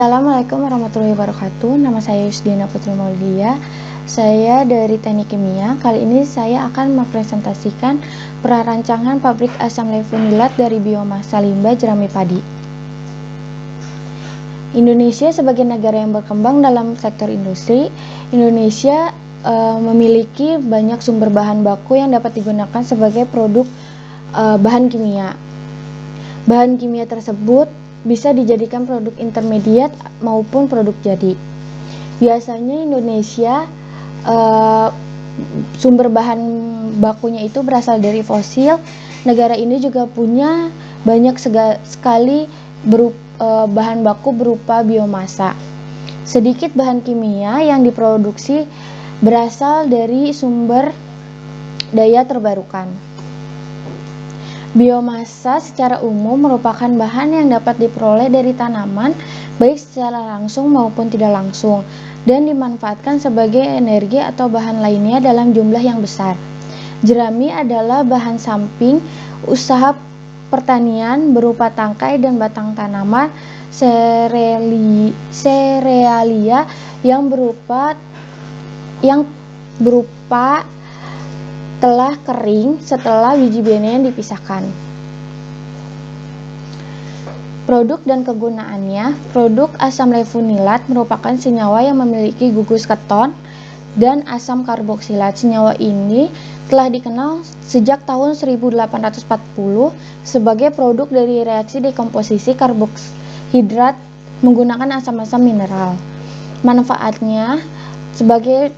Assalamualaikum warahmatullahi wabarakatuh. Nama saya Yusdina Putri Maulidia. Saya dari Teknik Kimia. Kali ini saya akan mempresentasikan prarancangan pabrik asam lefunilat dari biomasa limbah jerami padi. Indonesia sebagai negara yang berkembang dalam sektor industri, Indonesia memiliki banyak sumber bahan baku yang dapat digunakan sebagai produk bahan kimia. Bahan kimia tersebut bisa dijadikan produk intermediat maupun produk jadi. Biasanya Indonesia sumber bahan bakunya itu berasal dari fosil. Negara ini juga punya banyak sekali bahan baku berupa biomasa. Sedikit bahan kimia yang diproduksi berasal dari sumber daya terbarukan. Biomasa secara umum merupakan bahan yang dapat diperoleh dari tanaman baik secara langsung maupun tidak langsung dan dimanfaatkan sebagai energi atau bahan lainnya dalam jumlah yang besar. Jerami adalah bahan samping usaha pertanian berupa tangkai dan batang tanaman serealia yang berupa telah kering setelah biji benihnya dipisahkan. Produk dan kegunaannya. Produk asam lefunilat merupakan senyawa yang memiliki gugus keton dan asam karboksilat. Senyawa ini telah dikenal sejak tahun 1840 sebagai produk dari reaksi dekomposisi karbohidrat menggunakan asam-asam mineral. Manfaatnya sebagai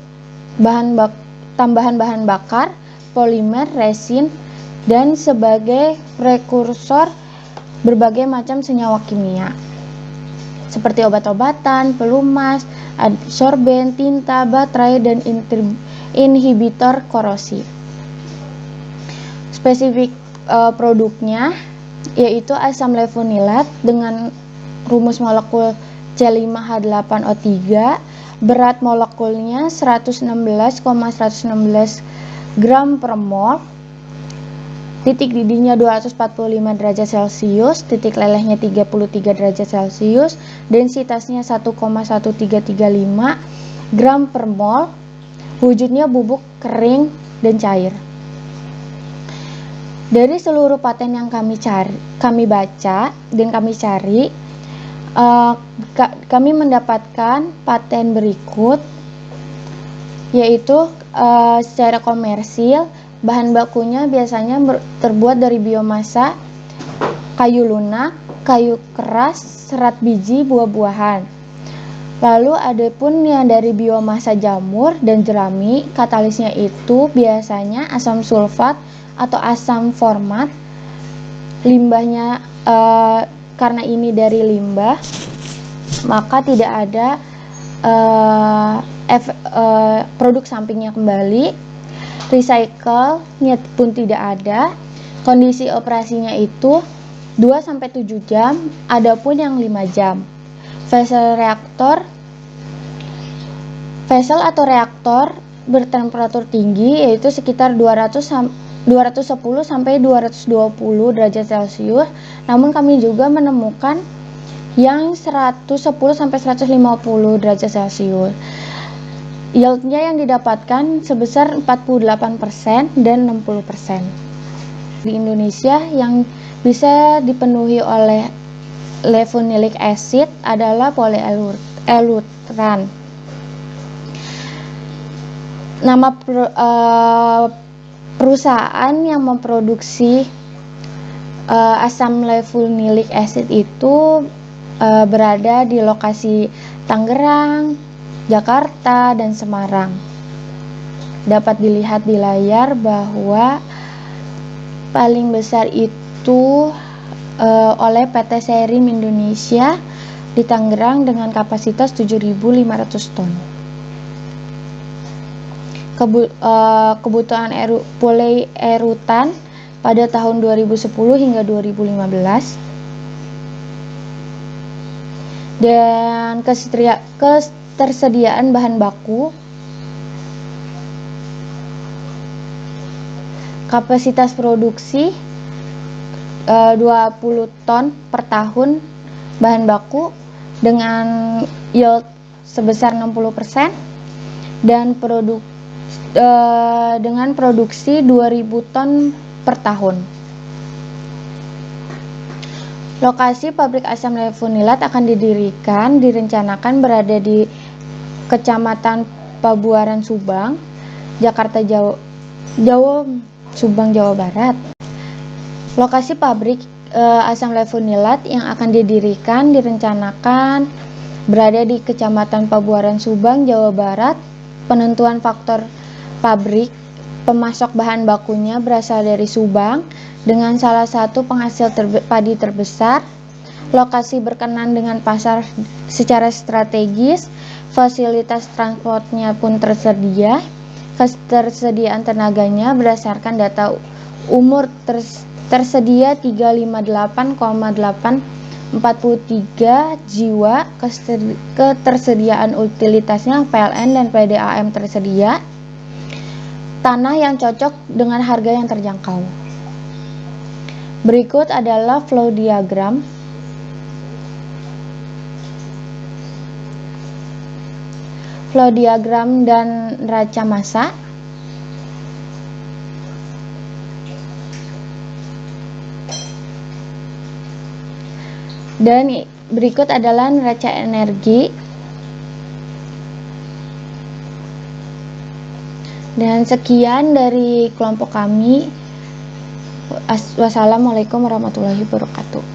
tambahan bahan bakar, polimer, resin, dan sebagai prekursor berbagai macam senyawa kimia seperti obat-obatan, pelumas, adsorben, tinta, baterai, dan inhibitor korosi. Spesifik produknya yaitu asam lefunilat dengan rumus molekul C5H8O3, berat molekulnya 116,116 gram per mol, titik didihnya 245 derajat Celcius, titik lelehnya 33 derajat Celcius, densitasnya 1,1335 gram per mol, wujudnya bubuk, kering, dan cair. Dari seluruh paten yang kami baca dan kami cari, kami mendapatkan paten berikut, yaitu secara komersil bahan bakunya biasanya terbuat dari biomasa, kayu lunak, kayu keras, serat biji buah-buahan. Lalu ada pun yang dari biomasa jamur dan jerami, katalisnya itu biasanya asam sulfat atau asam format. Limbahnya karena ini dari limbah, maka tidak ada produk sampingnya kembali. Recycle-nya pun tidak ada. Kondisi operasinya itu 2-7 jam, adapun yang 5 jam. Vessel atau reaktor bertemperatur tinggi yaitu sekitar 210 sampai 220 derajat Celcius. Namun kami juga menemukan yang 110 sampai 150 derajat Celcius. Yield-nya yang didapatkan sebesar 48% dan 60%. Di Indonesia yang bisa dipenuhi oleh lefunilik acid adalah polyelutran. Nama perusahaan yang memproduksi asam lefunilik acid itu berada di lokasi Tangerang, Jakarta, dan Semarang. Dapat dilihat di layar bahwa paling besar itu oleh PT Serim Indonesia di Tangerang dengan kapasitas 7.500 ton. Kebutuhan polyerutan pada tahun 2010 hingga 2015 dan ketersediaan bahan baku. Kapasitas produksi 20 ton per tahun bahan baku dengan yield sebesar 60% dan dengan produksi 2000 ton per tahun. Lokasi pabrik asam lefunilat akan direncanakan berada di Kecamatan Pabuaran Subang, Subang, Jawa Barat. Lokasi pabrik asam lefunilat yang akan direncanakan berada di Kecamatan Pabuaran Subang, Jawa Barat. Penentuan faktor pabrik pemasok bahan bakunya berasal dari Subang dengan salah satu penghasil padi terbesar. Lokasi berkenan dengan pasar secara strategis, fasilitas transportnya pun tersedia. Ketersediaan tenaganya berdasarkan data umur tersedia 358,843 jiwa. Ketersediaan utilitasnya PLN dan PDAM tersedia. Tanah yang cocok dengan harga yang terjangkau. Berikut adalah flow diagram. Flow diagram dan neraca massa. Dan berikut adalah neraca energi. Dan sekian dari kelompok kami. Wassalamualaikum warahmatullahi wabarakatuh.